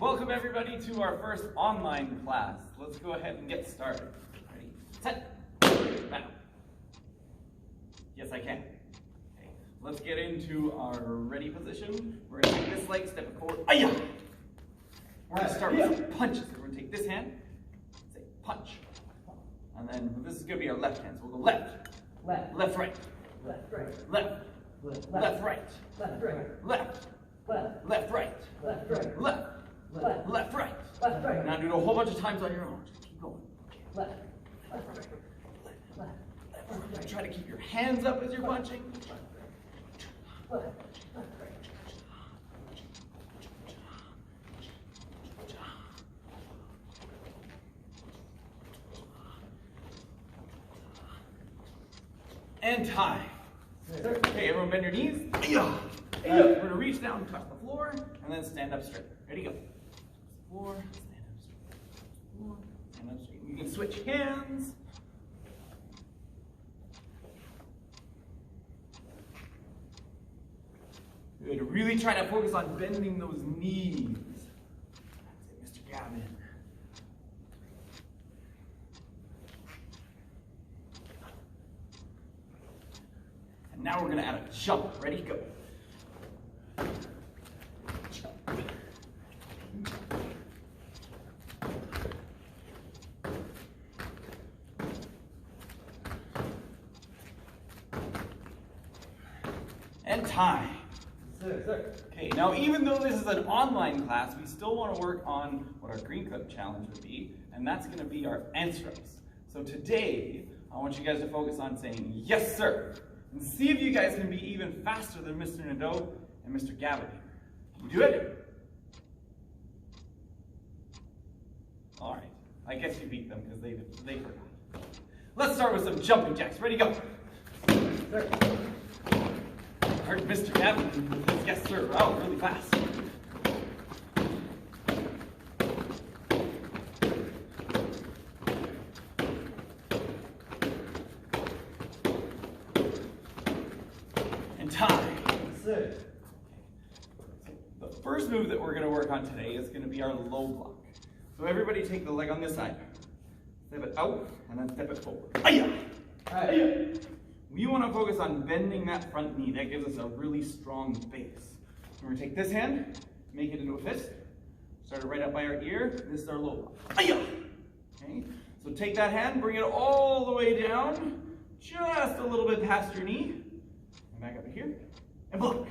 Welcome everybody to our first online class. Let's go ahead and get started. Ready, set, now. Yes, I can. Okay. Let's get into our ready position. We're going to take this leg, step it forward. Aya! We're going to start with some punches. We're going to take this hand, say punch. And then this is going to be our left hand. So we'll go left, left, left, right, left, right, left, left, left, right, left, right, left, left, left, right, left, right, left, left, left, right. left, right. Now do it a whole bunch of times on your own. Just keep going. Left, left, right, left, left, right. Try to keep your hands up as you're punching. Left, left, right. And tie. Okay, everyone bend your knees. We're going to reach down, touch the floor, and then stand up straight. Ready, go. Floor, stand up straight. Floor, stand up straight. You can switch hands. Good. Really try to focus on bending those knees. That's it, Mr. Gavin. And now we're going to add a jump. Ready, go. And time. Sir. Okay, now even though this is an online class, we still want to work on what our Green Cup challenge would be, and that's going to be our answers. So today, I want you guys to focus on saying, yes, sir, and see if you guys can be even faster than Mr. Nadeau and Mr. Gavin. Can you do it? All right, I guess you beat them because they forgot. Let's start with some jumping jacks. Ready, go. Sir. I heard Mr. Gavin with his yes, sir, out really fast. And time. Sir. The first move that we're going to work on today is going to be our low block. So everybody take the leg on this side, step it out, and then step it forward. Aya! Aya! We want to focus on bending that front knee. That gives us a really strong base. We're going to take this hand, make it into a fist, start it right up by our ear. This is our low block. Aya! Okay, so take that hand, bring it all the way down, just a little bit past your knee, and back up to here, and block.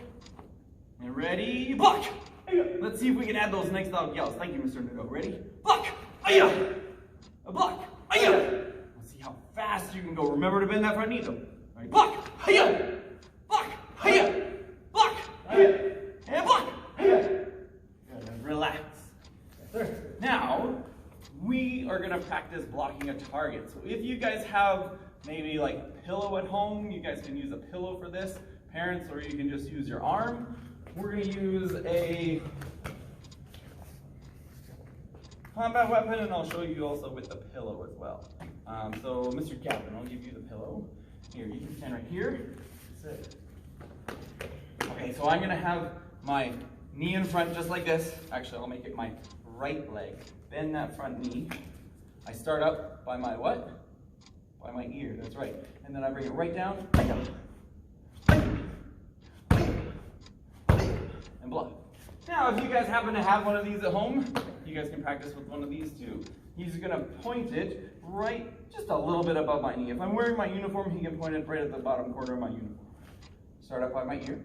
And ready, block! Let's see if we can add those next loud yells. Thank you, Mr. Nadeau. Ready? Block! Aya! A block! Aya! Let's see how fast you can go. Remember to bend that front knee, though. All right, block! Aya! Block! Aya! Block! Aya! And block! Aya! Good, and relax. Now, we are going to practice blocking a target. So if you guys have maybe like a pillow at home, you guys can use a pillow for this. Parents, or you can just use your arm. We're going to use a combat weapon, and I'll show you also with the pillow as well. So, Mr. Gavin, I'll give you the pillow. Here, you can stand right here. Sit. Okay, so I'm going to have my knee in front just like this. Actually, I'll make it my right leg. Bend that front knee. I start up by my what? By my ear, that's right. And then I bring it right down. And block. Now, if you guys happen to have one of these at home, you guys can practice with one of these too. He's going to point it right just a little bit above my knee. If I'm wearing my uniform, he can point it right at the bottom corner of my uniform. Start up by my ear.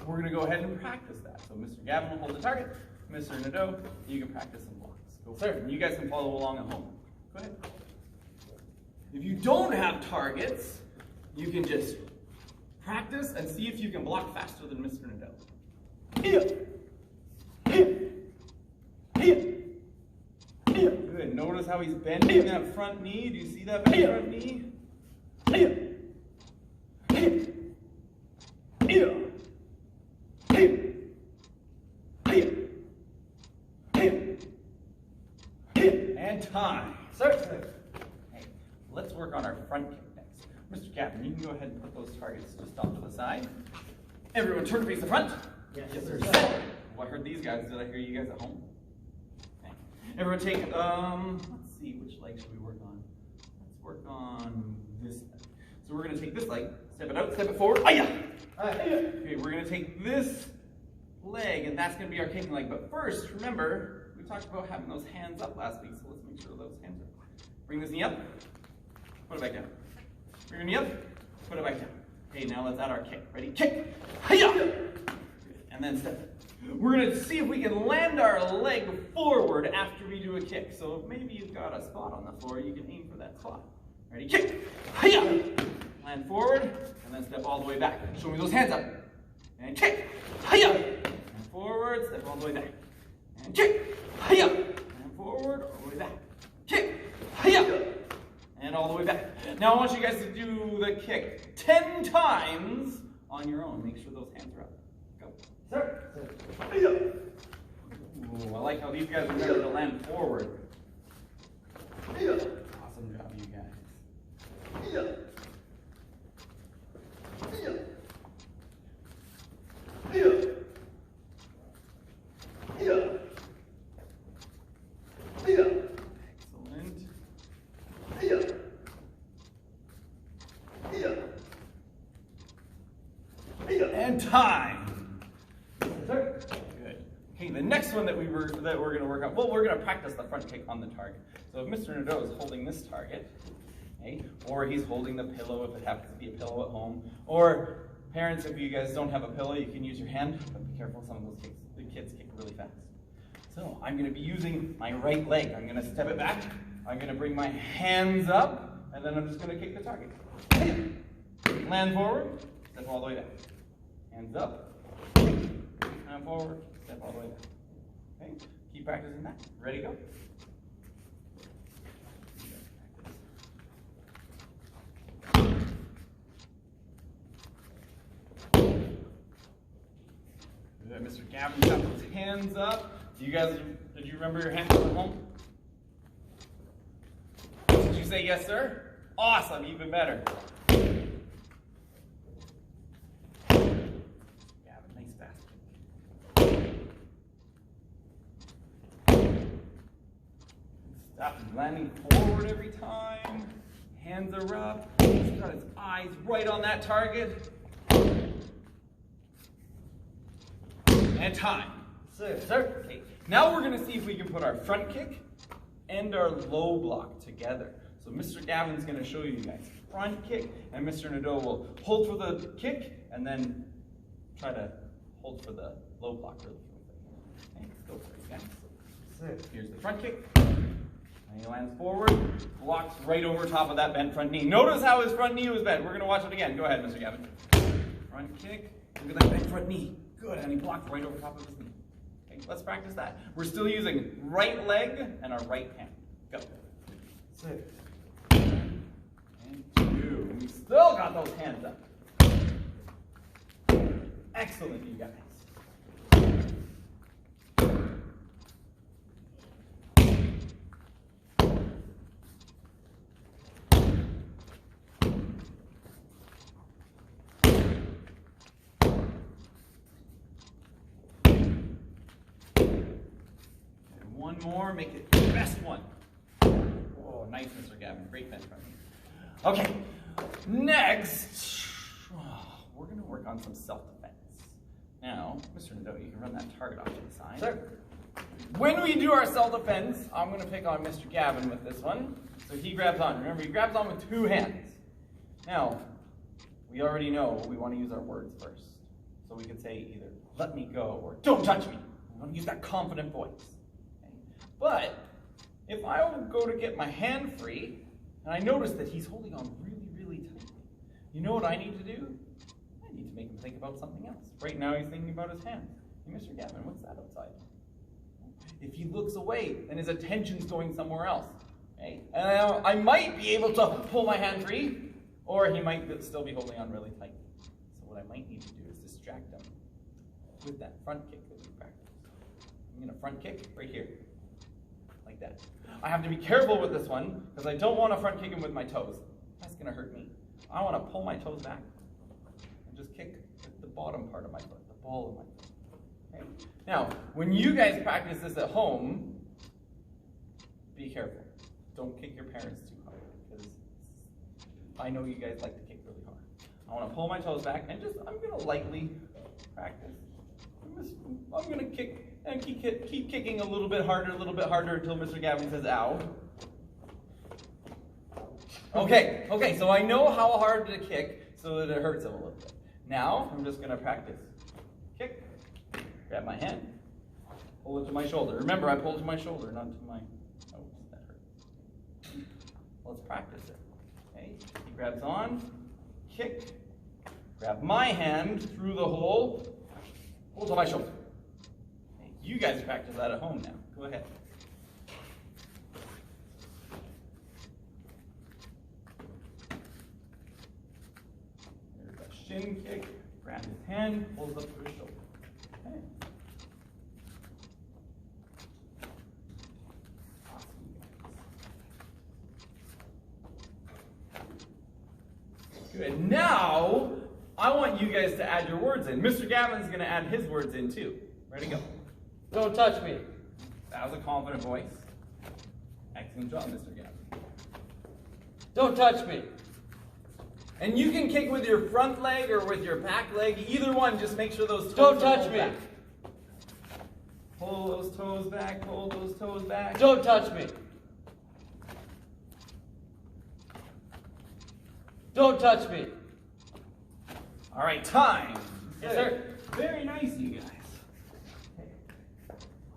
We're going to go ahead and practice that. So Mr. Gavin will hold the target. Mr. Nadeau, you can practice some blocks. Go sir. And you guys can follow along at home. Go ahead. If you don't have targets, you can just practice and see if you can block faster than Mr. Nadeau. Good. Notice how he's bending that front knee. Do you see that bent front knee? And time. Sir. Hey, let's work on our front kick next. Mr. Gavin, you can go ahead and put those targets just off to the side. Everyone turn to face the front. Yes, sir. sir. Oh, I heard these guys. Did I hear you guys at home? Okay. Everyone take, let's see, which leg should we work on? Let's work on this leg. So we're going to take this leg, step it out, step it forward. Aya! Okay, we're going to take this leg, and that's going to be our kicking leg. But first, remember, we talked about having those hands up last week, so let's make sure those hands are up. Bring this knee up, put it back down. Bring your knee up, put it back down. Okay, now let's add our kick. Ready? Kick! Hiya! And then step. We're going to see if we can land our leg forward after we do a kick. So if maybe you've got a spot on the floor, you can aim for that spot. Ready? Kick! Hiya! Land forward, and then step all the way back. Show me those hands up. And kick! Hiya! And forward, step all the way back. And kick! Hiya! And forward, all the way back. Kick! Hiya! And all the way back. Now I want you guys to do the kick 10 times on your own. Make sure those hands are up. Go. Sir. Ooh, I like how these guys remember to land forward. Awesome job, you guys. Excellent. And time. Sir. Good. Okay, the next one that we're going to work on. Well, we're going to practice the front kick on the target. So if Mr. Nadeau is holding this target, okay, or he's holding the pillow if it happens to be a pillow at home, or parents, if you guys don't have a pillow, you can use your hand. But be careful, some of those kicks, the kids kick really fast. So I'm going to be using my right leg. I'm going to step it back. I'm going to bring my hands up, and then I'm just going to kick the target. Land forward, step all the way back. Hands up, hand forward, step all the way back. Okay, keep practicing that. Ready, go. Good, Mr. Gavin got his hands up. You guys, did you remember your hands from home? Did you say yes, sir? Awesome, even better. Gavin, nice fast. Stop landing forward every time. Hands are up. He's got his eyes right on that target. And time. Sir. Okay. Now we're going to see if we can put our front kick and our low block together. So Mr. Gavin's going to show you guys front kick, and Mr. Nadeau will hold for the kick and then try to hold for the low block really quickly. Okay, let's go for it again. Sir. Here's the front kick. And he lands forward, blocks right over top of that bent front knee. Notice how his front knee was bent. We're going to watch it again. Go ahead, Mr. Gavin. Front kick. Look at that bent front knee. Good, and he blocked right over top of his knee. Okay, let's practice that. We're still using right leg and our right hand. Go. Sir. And 2. We still got those hands up. Excellent, you guys. One more, make it the best one. Oh, nice, Mr. Gavin. Great bench from you. Okay, next, we're going to work on some self-defense. Now, Mr. Nadeau, you can run that target off to the side. Sir. When we do our self-defense, I'm going to pick on Mr. Gavin with this one. So he grabs on. Remember, he grabs on with 2 hands. Now, we already know we want to use our words first. So we could say either, let me go, or don't touch me. We want to use that confident voice. But if I go to get my hand free, and I notice that he's holding on really, really tightly, you know what I need to do? I need to make him think about something else. Right now he's thinking about his hand. Hey, Mr. Gavin, what's that outside? If he looks away, then his attention's going somewhere else. Okay? And I might be able to pull my hand free, or he might still be holding on really tightly. So what I might need to do is distract him with that front kick that we practiced. I'm going to front kick right here. Like that. I have to be careful with this one because I don't want to front kick him with my toes. That's going to hurt me. I want to pull my toes back and just kick with the bottom part of my foot, the ball of my foot. Okay? Now, when you guys practice this at home, be careful. Don't kick your parents too hard, because I know you guys like to kick really hard. I want to pull my toes back and I'm going to lightly practice. I'm going to kick and keep kicking a little bit harder until Mr. Gavin says, ow. Okay, so I know how hard to kick so that it hurts a little bit. Now, I'm just going to practice. Kick, grab my hand, pull it to my shoulder. Remember, I pulled to my shoulder, not to my, oh, that hurt. Let's practice it. Okay, he grabs on, kick, grab my hand through the hole, pull to my shoulder. Okay, you guys practice that at home now. Go ahead. Shin kick, grab his hand, pulls up to his shoulder. Okay. Awesome, guys. Good. Now, I want you guys to add your words in. Mr. Gavin's going to add his words in too. Ready, go. Don't touch me. That was a confident voice. Excellent job, Mr. Gavin. Don't touch me. And you can kick with your front leg or with your back leg. Either one, just make sure those toes Don't are touch pulled me. back. Pull those toes back, pull those toes back. Don't touch me. Don't touch me. All right, time. Yes, sir. Very nice, you guys. Okay.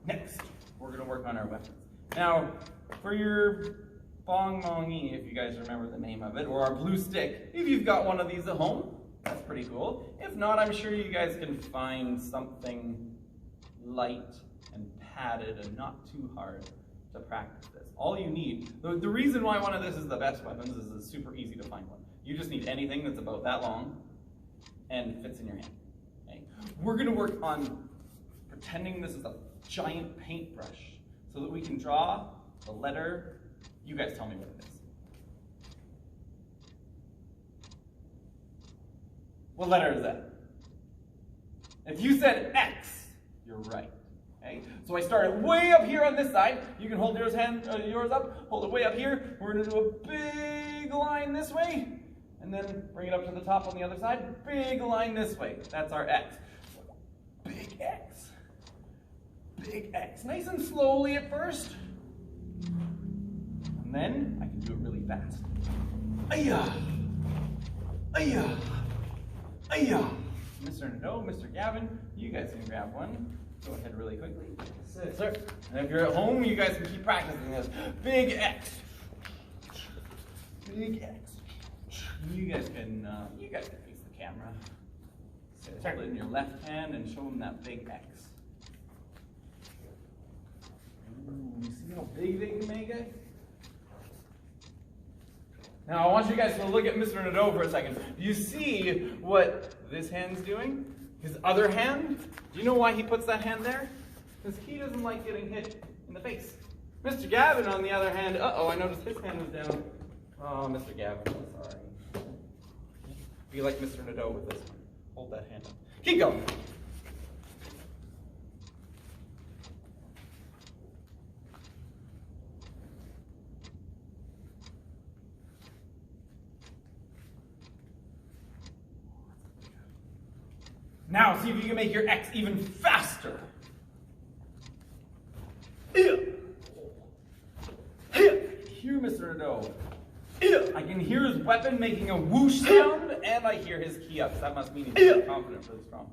Next, we're going to work on our weapons. Now, for your bong mongi, if you guys remember the name of it, or our blue stick, if you've got one of these at home, that's pretty cool. If not, I'm sure you guys can find something light and padded and not too hard to practice this. All you need, the reason why one of this is the best weapons is it's super easy to find one. You just need anything that's about that long and fits in your hand. Okay? We're going to work on pretending this is a giant paintbrush so that we can draw the letter. You guys tell me what it is. What letter is that? If you said X, you're right. Okay? So I started way up here on this side. You can hold yours up, hold it way up here. We're going to do a big line this way, and then bring it up to the top on the other side. Big line this way. That's our X. Big X. Big X. Nice and slowly at first. And then I can do it really fast. Ayah! Ayah! Ayah! Mr. Nadeau, Mr. Gavin, you guys can grab one. Go ahead really quickly. Yes, sir. And if you're at home, you guys can keep practicing this. Big X. Big X. You guys can face the camera. Hold it in your left hand and show them that big X. Ooh, you see how big they can make it? Now I want you guys to look at Mr. Nadeau for a second. Do you see what this hand's doing? His other hand? Do you know why he puts that hand there? Because he doesn't like getting hit in the face. Mr. Gavin, on the other hand, I noticed his hand was down. Oh, Mr. Gavin, I'm sorry. Be like Mr. Nadeau with this one. Hold that hand up. Keep going. Now, see if you can make your X even faster. Here, Mr. Nadeau. I can hear his weapon making a whoosh sound, and I hear his key ups. That must mean he's really confident for this drum.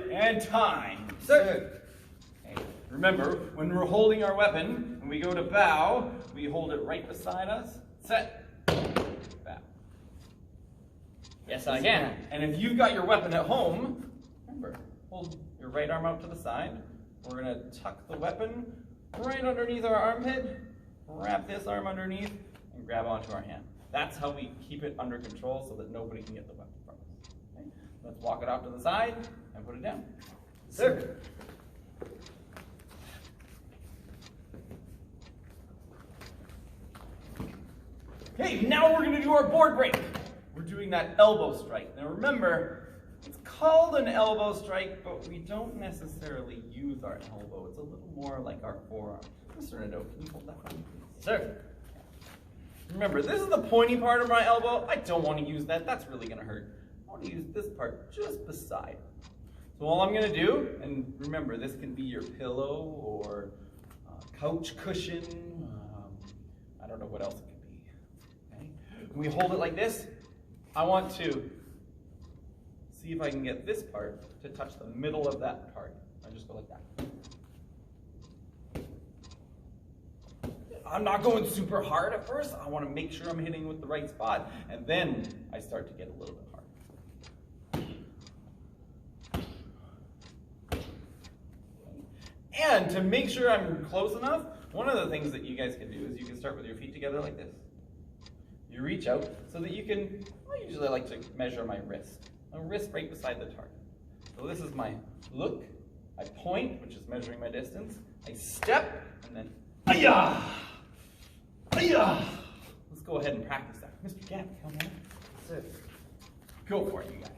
And time. Sir. Okay. Remember, when we're holding our weapon, when we go to bow, we hold it right beside us. Set. Bow. Yes, I can. And if you've got your weapon at home, remember, hold your right arm out to the side. We're going to tuck the weapon right underneath our armpit, wrap this arm underneath, and grab onto our hand. That's how we keep it under control so that nobody can get the weapon from us. Okay? Let's walk it off to the side and put it down. Sir. Okay, now we're gonna do our board break. We're doing that elbow strike. Now remember, it's called an elbow strike, but we don't necessarily use our elbow. It's a little more like our forearm. Mr. Nadeau, can you hold that for me, please? Sir. Remember, this is the pointy part of my elbow. I don't want to use that. That's really going to hurt. I want to use this part just beside. So all I'm going to do, and remember, this can be your pillow or couch cushion. I don't know what else it could be. Okay? When we hold it like this, I want to see if I can get this part to touch the middle of that part. I just go like that. I'm not going super hard at first. I want to make sure I'm hitting with the right spot. And then I start to get a little bit hard. And to make sure I'm close enough, one of the things that you guys can do is you can start with your feet together like this. You reach out so that you can, I usually like to measure my wrist. My wrist right beside the target. So this is my look. I point, which is measuring my distance. I step, and then, ayah! Ayah! Let's go ahead and practice that. Mr. Gant, come on. Sit. Go for it, you guys.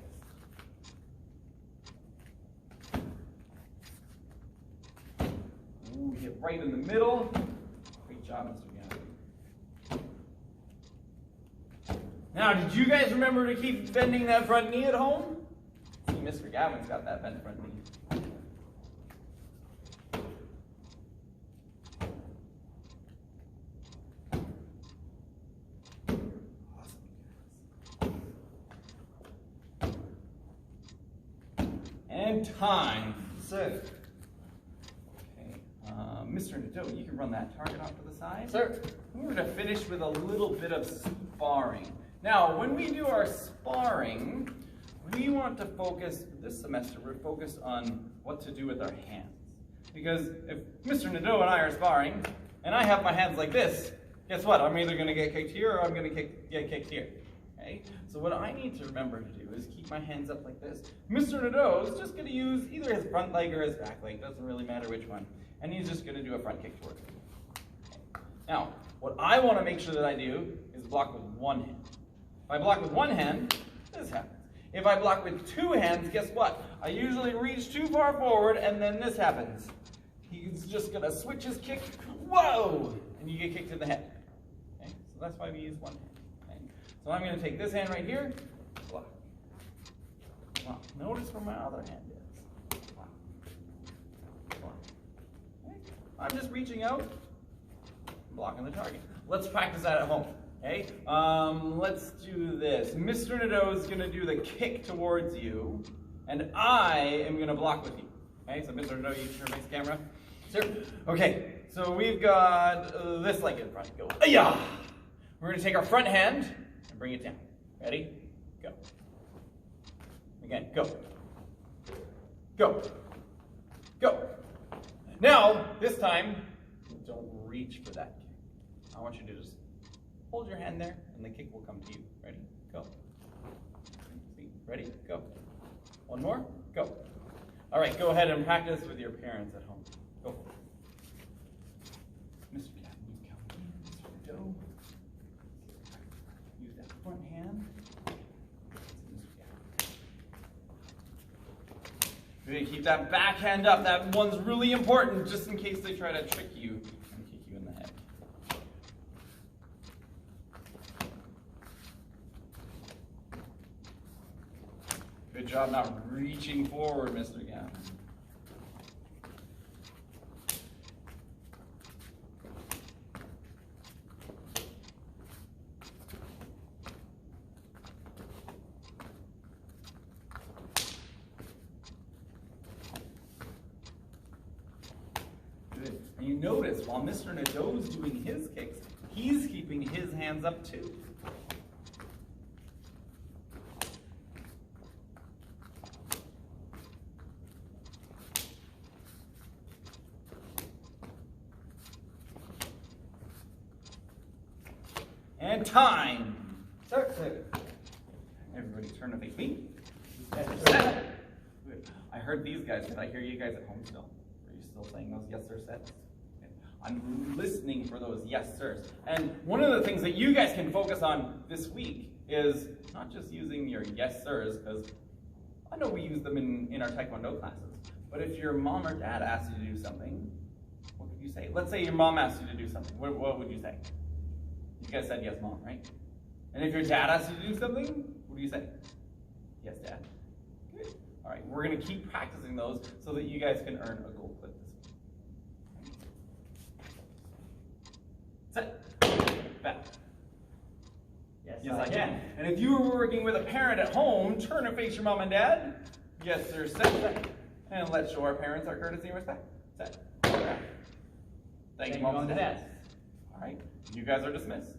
Ooh, hit right in the middle. Great job, Mr. Gant. Now, did you guys remember to keep bending that front knee at home? See, Mr. Gavin's got that bent front knee. And time. Sir. Okay. Mr. Nadeau, you can run that target off to the side. Sir. We're going to finish with a little bit of sparring. Now, when we do our sparring, we want to focus, this semester, we're focused on what to do with our hands. Because if Mr. Nadeau and I are sparring, and I have my hands like this, guess what? I'm either going to get kicked here or I'm going to get kicked here. Okay? So what I need to remember to do is keep my hands up like this. Mr. Nadeau is just going to use either his front leg or his back leg. Doesn't really matter which one. And he's just going to do a front kick towards me. Okay. Now, what I want to make sure that I do is block with one hand. If I block with one hand, this happens. If I block with two hands, guess what? I usually reach too far forward and then this happens. He's just going to switch his kick. Whoa! And you get kicked in the head. Okay? So that's why we use one hand. So I'm going to take this hand right here, block. Block. Notice where my other hand is. Block. Block. Okay. I'm just reaching out, blocking the target. Let's practice that at home. Okay? Let's do this. Mr. Nadeau is going to do the kick towards you, and I am going to block with you. Okay? So Mr. Nadeau, you turn face camera. Sir. Okay. So we've got this leg in front. Go. Ayah! We're going to take our front hand. Bring it down. Ready? Go. Again, go. Go. Go. Now, this time, don't reach for that kick. I want you to just hold your hand there, and the kick will come to you. Ready? Go. See? Ready? Go. One more. Go. All right, go ahead and practice with your parents at home. Go. Mr. Gavin, you come in. Mr. Nadeau. Front hand. We're going to keep that back hand up. That one's really important just in case they try to trick you and kick you in the head. Good job not reaching forward, Mr. Gavin. And you notice, while Mr. Nadeau's doing his kicks, he's keeping his hands up too. And time. Sir. Everybody turn to face me. I heard these guys. Did I hear you guys at home still? Are you still saying those yes sir sets? Okay. I'm listening for those yes sirs. And one of the things that you guys can focus on this week is not just using your yes sirs, because I know we use them in our Taekwondo classes, but if your mom or dad asks you to do something, what could you say? Let's say your mom asked you to do something. What would you say? You guys said yes, mom, right? And if your dad asks you to do something, what do you say? Yes, dad. Good. All right, we're going to keep practicing those so that you guys can earn a gold clip this week. Set. Back. Yes, I can. And if you were working with a parent at home, turn and face your mom and dad. Yes, sir. Set. And let's show our parents our courtesy and respect. Set. Thank you, mom and dad. All right, you guys are dismissed.